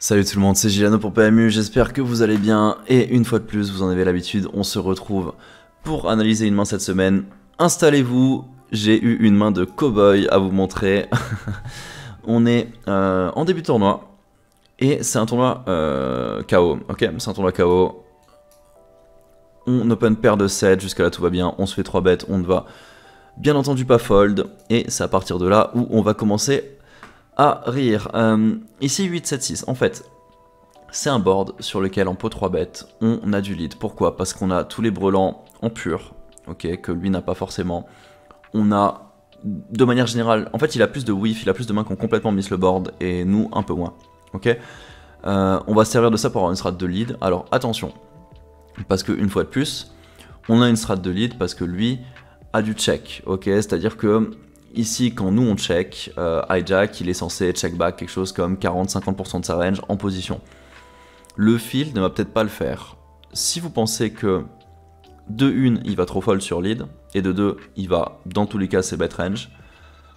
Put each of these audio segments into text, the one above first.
Salut tout le monde, c'est Gilano pour PMU, j'espère que vous allez bien, et une fois de plus, vous en avez l'habitude, on se retrouve pour analyser une main cette semaine. Installez-vous, j'ai eu une main de cow-boy à vous montrer. On est en début de tournoi, et c'est un tournoi KO, ok, c'est un tournoi KO. On open paire de 7, jusqu'à là tout va bien, on se fait 3 bêtes, on ne va bien entendu pas fold, et c'est à partir de là où on va commencer à rire. Ici 8, 7, 6, en fait, c'est un board sur lequel en pot 3 bêtes, on a du lead. Pourquoi? Parce qu'on a tous les brelans en pur, ok, que lui n'a pas forcément. On a, de manière générale, en fait il a plus de whiff, il a plus de mains qui ont complètement miss le board, et nous un peu moins, ok. On va se servir de ça pour avoir une strat de lead. Alors attention, parce qu'une fois de plus, on a une strat de lead parce que lui a du check, ok, c'est-à-dire que ici, quand nous on check, hijack, il est censé check back quelque chose comme 40-50% de sa range en position. Le field ne va peut-être pas le faire. Si vous pensez que de 1, il va trop fold sur lead, et de 2, il va dans tous les cas c'est bet range,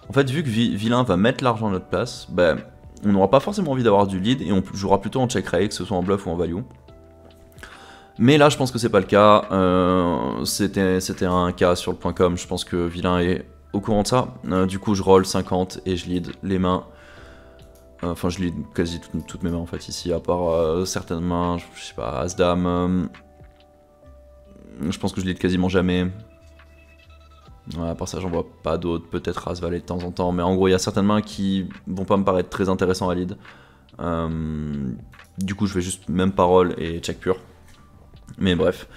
en fait, vu que vilain va mettre l'argent à notre place, ben, on n'aura pas forcément envie d'avoir du lead, et on jouera plutôt en check raise, que ce soit en bluff ou en value. Mais là, je pense que c'est pas le cas. C'était un cas sur le point .com, je pense que vilain est au courant de ça. Du coup je roll 50 et je lead les mains. Enfin je lead quasi toutes mes mains en fait ici, à part certaines mains, je sais pas, As-Dame. Je pense que je lead quasiment jamais. Ouais, à part ça j'en vois pas d'autres, peut-être As-Valet de temps en temps, mais en gros il y a certaines mains qui vont pas me paraître très intéressantes à lead. Du coup je vais juste même pas roll et check pur. Mais bref.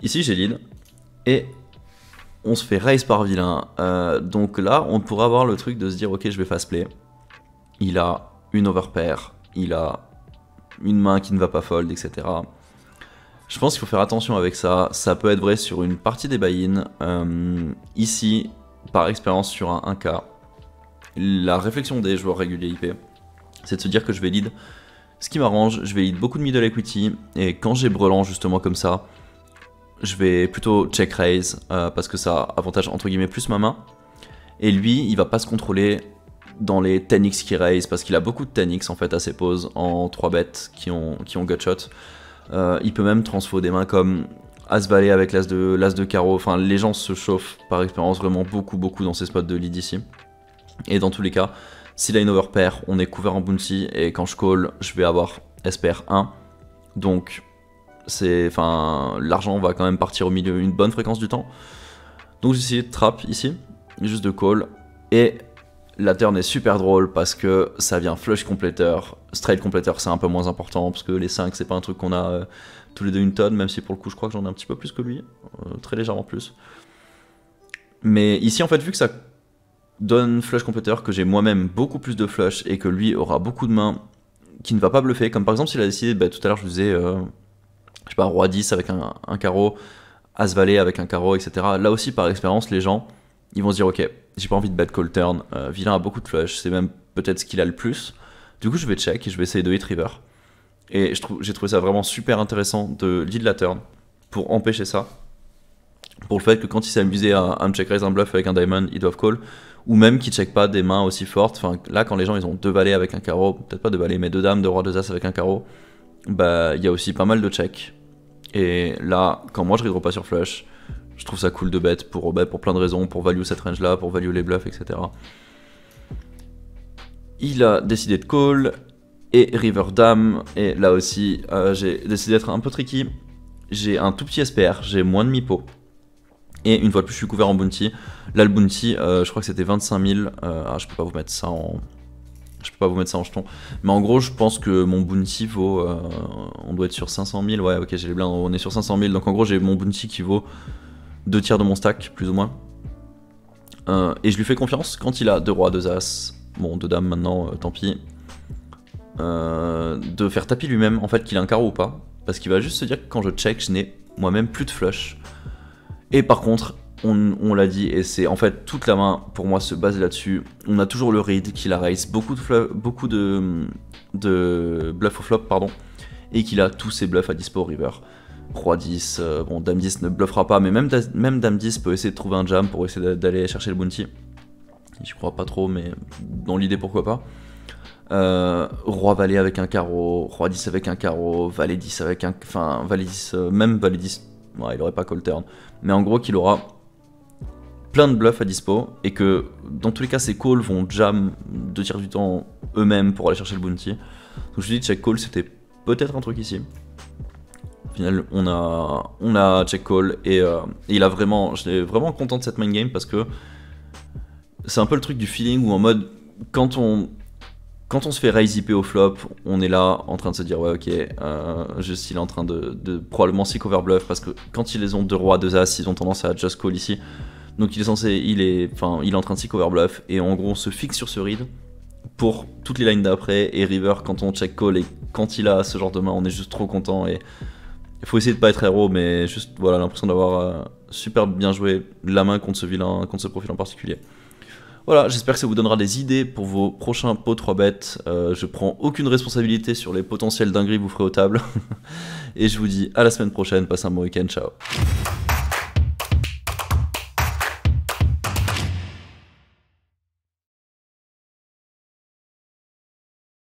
Ici j'ai lead. Et on se fait raise par vilain, donc là on pourra avoir le truc de se dire ok je vais fast play, il a une overpair, il a une main qui ne va pas fold, etc. Je pense qu'il faut faire attention avec ça, ça peut être vrai sur une partie des buy-in. Ici, par expérience sur un 1K, la réflexion des joueurs réguliers IP, c'est de se dire que je vais lead ce qui m'arrange, je vais lead beaucoup de middle equity, et quand j'ai brelan justement comme ça, je vais plutôt check raise parce que ça avantage entre guillemets plus ma main. Et lui, il va pas se contrôler dans les 10x qui raise parce qu'il a beaucoup de 10x en fait à ses poses en 3 bêtes qui ont gutshot. Il peut même transfo des mains comme As-Valet avec l'As de carreau. Enfin, les gens se chauffent par expérience vraiment beaucoup dans ces spots de lead ici. Et dans tous les cas, s'il a une overpair, on est couvert en bounty et quand je call, je vais avoir SPR 1. Donc l'argent va quand même partir au milieu une bonne fréquence du temps. Donc j'ai essayé de trap ici, juste de call. Et la turn est super drôle parce que ça vient flush compléteur. Straight compléteur c'est un peu moins important parce que les 5 c'est pas un truc qu'on a tous les deux une tonne, même si pour le coup je crois que j'en ai un petit peu plus que lui, très légèrement plus. Mais ici en fait vu que ça donne flush compléteur, que j'ai moi-même beaucoup plus de flush et que lui aura beaucoup de mains qui ne va pas bluffer, comme par exemple s'il a décidé, bah, tout à l'heure je vous disais... je sais pas, roi 10 avec un carreau, As-Valet avec un carreau, etc. Là aussi, par expérience, les gens, ils vont se dire, ok, j'ai pas envie de bet call turn, vilain a beaucoup de flush, c'est même peut-être ce qu'il a le plus. Du coup, je vais check et je vais essayer de hit river. Et j'ai trouvé ça vraiment super intéressant de lead la turn pour empêcher ça. Pour le fait que quand il s'est amusé à me check raise un bluff avec un diamond, ils doivent call. Ou même qu'ils check pas des mains aussi fortes. Enfin, là, quand les gens ils ont 2 valets avec un carreau, peut-être pas 2 valets, mais 2 dames, 2 rois, 2 as avec un carreau, bah il y a aussi pas mal de checks. Et là, quand moi je redraw pas sur flush, je trouve ça cool de bet pour plein de raisons, pour value cette range là, pour value les bluffs, etc. Il a décidé de call, et river dame, et là aussi j'ai décidé d'être un peu tricky. J'ai un tout petit SPR, j'ai moins de mi-pot. Et une fois de plus je suis couvert en bounty. Là le bounty, je crois que c'était 25 000, je peux pas vous mettre ça en... Je peux pas vous mettre ça en jeton. Mais en gros, je pense que mon bounty vaut... on doit être sur 500 000. Ouais, ok, j'ai les blindes. On est sur 500 000. Donc en gros, j'ai mon bounty qui vaut 2 tiers de mon stack, plus ou moins. Et je lui fais confiance quand il a 2 rois, 2 as. Bon, 2 dames maintenant, tant pis. De faire tapis lui-même, en fait, qu'il a un carreau ou pas. Parce qu'il va juste se dire que quand je check, je n'ai moi-même plus de flush. Et par contre... On l'a dit, et c'est en fait toute la main pour moi se base là-dessus. On a toujours le read qu'il a raise beaucoup de bluff au flop, pardon, et qu'il a tous ses bluffs à dispo au river. Roi 10, bon Dame 10 ne bluffera pas, mais même Dame 10 peut essayer de trouver un jam pour essayer d'aller chercher le bounty. J'y crois pas trop, mais dans l'idée pourquoi pas. Roi valet avec un carreau, roi 10 avec un carreau, valet 10 avec un... Enfin, valet 10, même valet 10, ouais, il aurait pas call turn. Mais en gros qu'il aura plein de bluffs à dispo, et que dans tous les cas ces calls vont jam 2 tiers du temps eux-mêmes pour aller chercher le bounty. Donc je me suis dit check call c'était peut-être un truc ici. Au final on a check call, et il a vraiment... J'étais vraiment content de cette main game, parce que c'est un peu le truc du feeling où en mode quand on se fait raise IP au flop, on est là en train de se dire ouais ok, juste il est en train de probablement sick over bluff, parce que quand ils les ont 2 rois, 2 as, ils ont tendance à just call ici. Donc il est en train de sick over bluff, et en gros on se fixe sur ce read pour toutes les lines d'après, et river quand on check call, et quand il a ce genre de main on est juste trop content, et il faut essayer de pas être héros, mais juste voilà l'impression d'avoir super bien joué la main contre ce vilain, contre ce profil en particulier. Voilà, j'espère que ça vous donnera des idées pour vos prochains pots 3 bêtes. Je prends aucune responsabilité sur les potentiels dingueries que vous ferez aux tables. Et je vous dis à la semaine prochaine, passez un bon week-end, ciao.